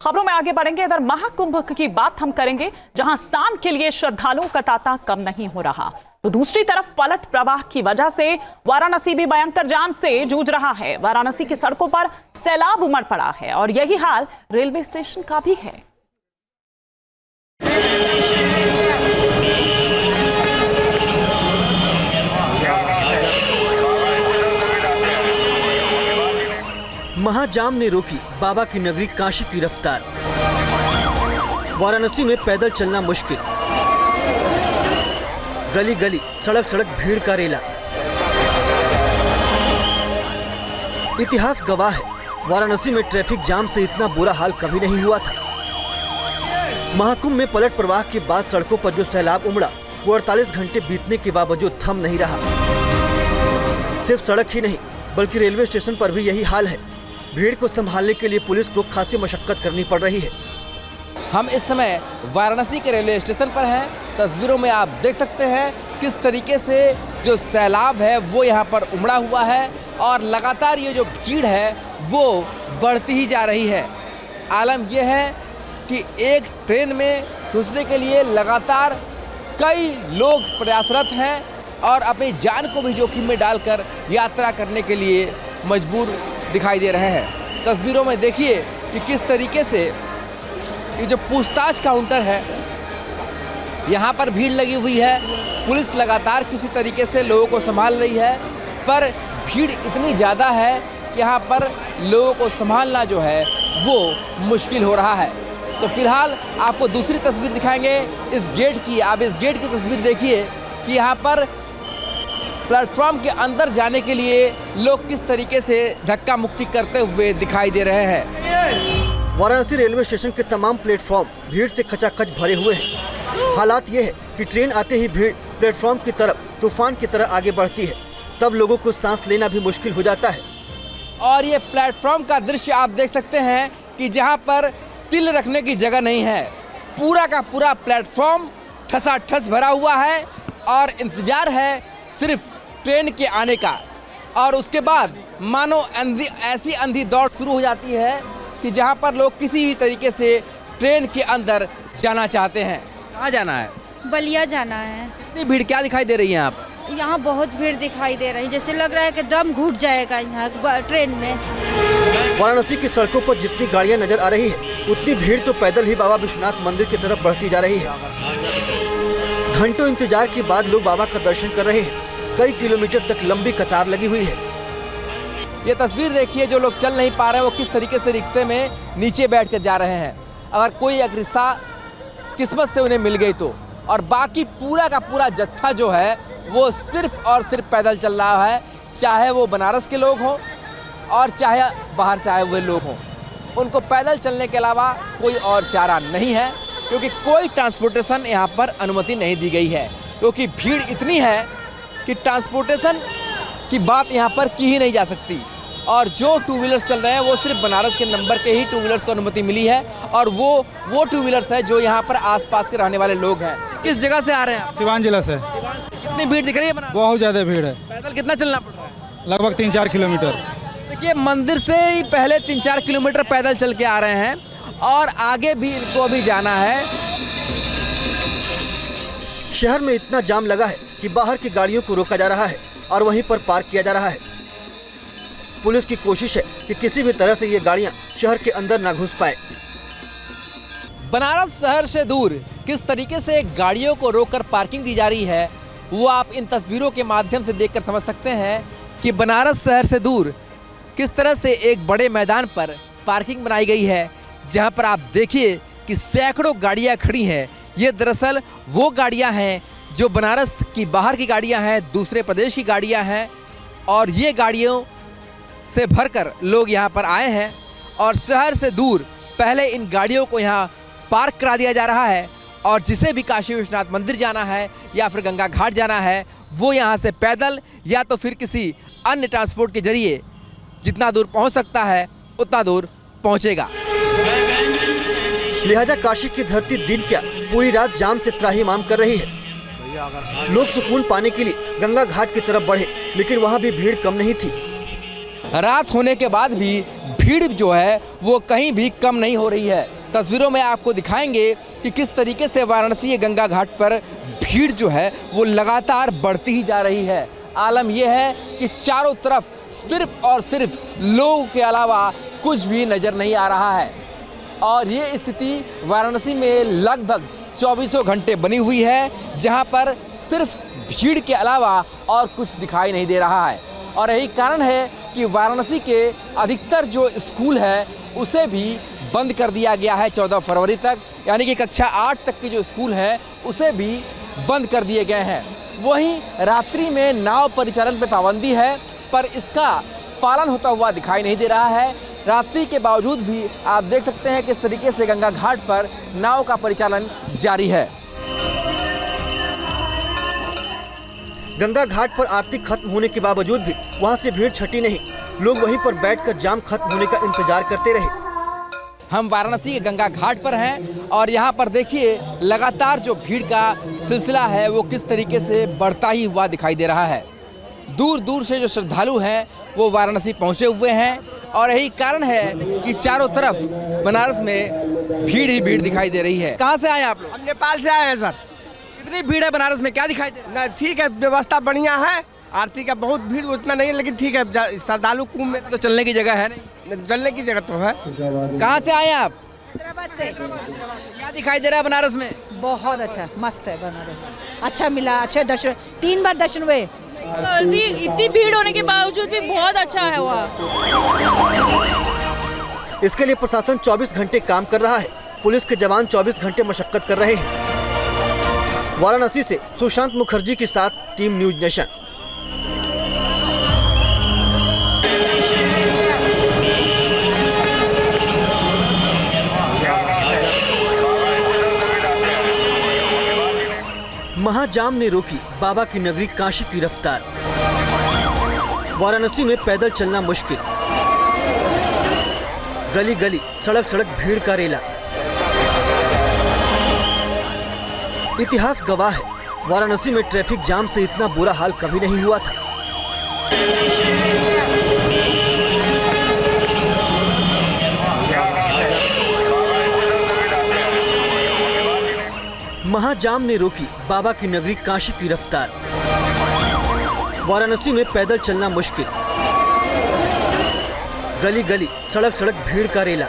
खबरों में आगे बढ़ेंगे। इधर महाकुंभ की बात हम करेंगे, जहां स्नान के लिए श्रद्धालुओं का तांता कम नहीं हो रहा, तो दूसरी तरफ पलट प्रवाह की वजह से वाराणसी भी भयंकर जाम से जूझ रहा है। वाराणसी की सड़कों पर सैलाब उमड़ पड़ा है और यही हाल रेलवे स्टेशन का भी है। महाजाम ने रोकी बाबा की नगरी काशी की रफ्तार। वाराणसी में पैदल चलना मुश्किल, गली गली सड़क सड़क भीड़ का रेला। इतिहास गवाह है, वाराणसी में ट्रैफिक जाम से इतना बुरा हाल कभी नहीं हुआ था। महाकुंभ में पलट प्रवाह के बाद सड़कों पर जो सैलाब उमड़ा वो 48 घंटे बीतने के बावजूद थम नहीं रहा। सिर्फ सड़क ही नहीं बल्कि रेलवे स्टेशन पर भी यही हाल है। भीड़ को संभालने के लिए पुलिस को खासी मशक्कत करनी पड़ रही है। हम इस समय वाराणसी के रेलवे स्टेशन पर हैं। तस्वीरों में आप देख सकते हैं किस तरीके से जो सैलाब है वो यहाँ पर उमड़ा हुआ है और लगातार ये जो भीड़ है वो बढ़ती ही जा रही है। आलम यह है कि एक ट्रेन में घुसने के लिए लगातार कई लोग प्रयासरत हैं और अपनी जान को भी जोखिम में डालकर यात्रा करने के लिए मजबूर दिखाई दे रहे हैं। तस्वीरों में देखिए कि किस तरीके से ये जो पूछताछ काउंटर है यहाँ पर भीड़ लगी हुई है। पुलिस लगातार किसी तरीके से लोगों को संभाल रही है, पर भीड़ इतनी ज़्यादा है कि यहाँ पर लोगों को संभालना जो है वो मुश्किल हो रहा है। तो फिलहाल आपको दूसरी तस्वीर दिखाएंगे इस गेट की। आप इस गेट की तस्वीर देखिए कि यहाँ पर प्लेटफॉर्म के अंदर जाने के लिए लोग किस तरीके से धक्का मुक्की करते हुए दिखाई दे रहे हैं। वाराणसी रेलवे स्टेशन के तमाम प्लेटफॉर्म भीड़ से खचाखच भरे हुए हैं। हालात ये है कि ट्रेन आते ही भीड़ प्लेटफॉर्म की तरफ तूफान की तरह आगे बढ़ती है, तब लोगों को सांस लेना भी मुश्किल हो जाता है। और ये प्लेटफॉर्म का दृश्य आप देख सकते हैं कि जहाँ पर तिल रखने की जगह नहीं है, पूरा का पूरा प्लेटफॉर्म ठसाठस भरा हुआ है और इंतजार है सिर्फ ट्रेन के आने का। और उसके बाद मानो ऐसी अंधी दौड़ शुरू हो जाती है कि जहां पर लोग किसी भी तरीके से ट्रेन के अंदर जाना चाहते हैं। कहाँ जाना है? बलिया जाना है। इतनी भीड़ क्या दिखाई दे रही है आप? यहाँ बहुत भीड़ दिखाई दे रही है, जैसे लग रहा है कि दम घुट जाएगा यहाँ ट्रेन में। वाराणसी की सड़कों पर जितनी गाड़ियां नजर आ रही है उतनी भीड़ तो पैदल ही बाबा विश्वनाथ मंदिर की तरफ बढ़ती जा रही है। घंटों इंतजार के बाद लोग बाबा का दर्शन कर रहे हैं। कई किलोमीटर तक लंबी कतार लगी हुई है। ये तस्वीर देखिए, जो लोग चल नहीं पा रहे हैं वो किस तरीके से रिक्शे में नीचे बैठ कर जा रहे हैं। अगर कोई एक रिक्शा किस्मत से उन्हें मिल गई तो, और बाकी पूरा का पूरा जत्था जो है वो सिर्फ और सिर्फ पैदल चल रहा है, चाहे वो बनारस के लोग हों और चाहे बाहर से आए हुए लोग हों। उनको पैदल चलने के अलावा कोई और चारा नहीं है, क्योंकि कोई ट्रांसपोर्टेशन यहाँ पर अनुमति नहीं दी गई है, क्योंकि भीड़ इतनी है कि ट्रांसपोर्टेशन की बात यहाँ पर की ही नहीं जा सकती। और जो टू व्हीलर्स चल रहे हैं वो सिर्फ बनारस के नंबर के ही टू व्हीलर्स को अनुमति मिली है, और वो टू व्हीलर्स है जो यहाँ पर आसपास के रहने वाले लोग हैं। किस जगह से आ रहे हैं आप? सिवान जिला से। कितनी भीड़ दिख रही है बनारस? बहुत ज़्यादा भीड़ है। पैदल कितना चलना पड़ रहा है? लगभग 3-4 किलोमीटर। देखिए, मंदिर से ही पहले 3-4 किलोमीटर पैदल चल के आ रहे हैं और आगे भी इनको अभी जाना है। शहर में इतना जाम लगा है कि बाहर की गाड़ियों को रोका जा रहा है और वहीं पर पार्क किया जा रहा है। पुलिस की कोशिश है कि किसी भी तरह से ये गाड़ियां शहर के अंदर ना घुस पाए। बनारस शहर से दूर किस तरीके से गाड़ियों को रोककर पार्किंग दी जा रही है वो आप इन तस्वीरों के माध्यम से देखकर समझ सकते हैं कि बनारस शहर से दूर किस तरह से एक बड़े मैदान पर पार्किंग बनाई गई है, जहां पर आप देखिए कि सैकड़ों गाड़ियां खड़ी हैं। ये दरअसल वो गाड़ियां हैं जो बनारस की बाहर की गाड़ियां हैं, दूसरे प्रदेश की गाड़ियां हैं, और ये गाड़ियों से भरकर लोग यहाँ पर आए हैं और शहर से दूर पहले इन गाड़ियों को यहाँ पार्क करा दिया जा रहा है। और जिसे भी काशी विश्वनाथ मंदिर जाना है या फिर गंगा घाट जाना है वो यहाँ से पैदल या तो फिर किसी अन्य ट्रांसपोर्ट के जरिए जितना दूर पहुँच सकता है उतना दूर पहुँचेगा। लिहाजा काशी की धरती दिन क्या पूरी रात जाम से त्राहिमाम कर रही है। लोग सुकून पाने के लिए गंगा घाट की तरफ बढ़े, लेकिन वहाँ भी भीड़ कम नहीं थी। रात होने के बाद भी भीड़ जो है वो कहीं भी कम नहीं हो रही है। तस्वीरों में आपको दिखाएंगे कि किस तरीके से वाराणसी के गंगा घाट पर भीड़ जो है वो लगातार बढ़ती ही जा रही है। आलम यह है कि चारों तरफ सिर्फ और सिर्फ लोगों के अलावा कुछ भी नज़र नहीं आ रहा है और ये स्थिति वाराणसी में लगभग 24 घंटे बनी हुई है, जहां पर सिर्फ भीड़ के अलावा और कुछ दिखाई नहीं दे रहा है। और यही कारण है कि वाराणसी के अधिकतर जो स्कूल है उसे भी बंद कर दिया गया है 14 फरवरी तक, यानी कि कक्षा 8 तक के जो स्कूल हैं उसे भी बंद कर दिए गए हैं। वहीं रात्रि में नाव परिचालन पर पाबंदी है, पर इसका पालन होता हुआ दिखाई नहीं दे रहा है। रात्रि के बावजूद भी आप देख सकते हैं किस तरीके से गंगा घाट पर नाव का परिचालन जारी है। गंगा घाट पर आरती खत्म होने के बावजूद भी वहां से भीड़ छटी नहीं। लोग वहीं पर बैठकर जाम खत्म होने का इंतजार करते रहे। हम वाराणसी के गंगा घाट पर हैं और यहाँ पर देखिए लगातार जो भीड़ का सिलसिला है वो किस तरीके से बढ़ता ही हुआ दिखाई दे रहा है। दूर दूर से जो श्रद्धालु हैं वो वाराणसी पहुँचे हुए हैं और यही कारण है कि चारों तरफ बनारस में भीड़ ही भीड़ दिखाई दे रही है। कहाँ से आए आप लोग? हम नेपाल से आए हैं सर। कितनी भीड़ है बनारस में, क्या दिखाई दे रहा है? ना ठीक है, व्यवस्था बढ़िया है। आरती का बहुत भीड़ उतना नहीं है, लेकिन ठीक है। श्रद्धालु कुंभ में तो चलने की जगह है नहीं। चलने की जगह तो है। कहाँ से आए आप? हैदराबाद से। क्या दिखाई दे रहा है बनारस में? बहुत अच्छा, मस्त है बनारस। अच्छा मिला, अच्छे दर्शन, 3 बार दर्शन हुए। इतनी भीड़ होने के बावजूद भी बहुत अच्छा है वहाँ। इसके लिए प्रशासन 24 घंटे काम कर रहा है। पुलिस के जवान 24 घंटे मशक्कत कर रहे हैं। वाराणसी से सुशांत मुखर्जी के साथ टीम न्यूज नेशन। महाजाम ने रोकी बाबा की नगरी काशी की रफ्तार। वाराणसी में पैदल चलना मुश्किल, गली गली सड़क सड़क भीड़ का रेला। इतिहास गवाह है, वाराणसी में ट्रैफिक जाम से इतना बुरा हाल कभी नहीं हुआ था। महाजाम ने रोकी बाबा की नगरी काशी की रफ्तार। वाराणसी में पैदल चलना मुश्किल, गली गली सड़क सड़क भीड़ का रेला।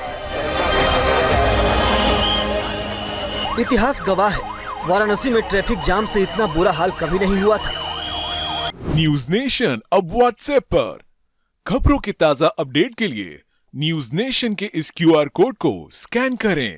इतिहास गवाह है, वाराणसी में ट्रैफिक जाम से इतना बुरा हाल कभी नहीं हुआ था। न्यूज नेशन अब व्हाट्सएप पर खबरों की ताजा अपडेट के लिए न्यूज नेशन के इस QR कोड को स्कैन करें।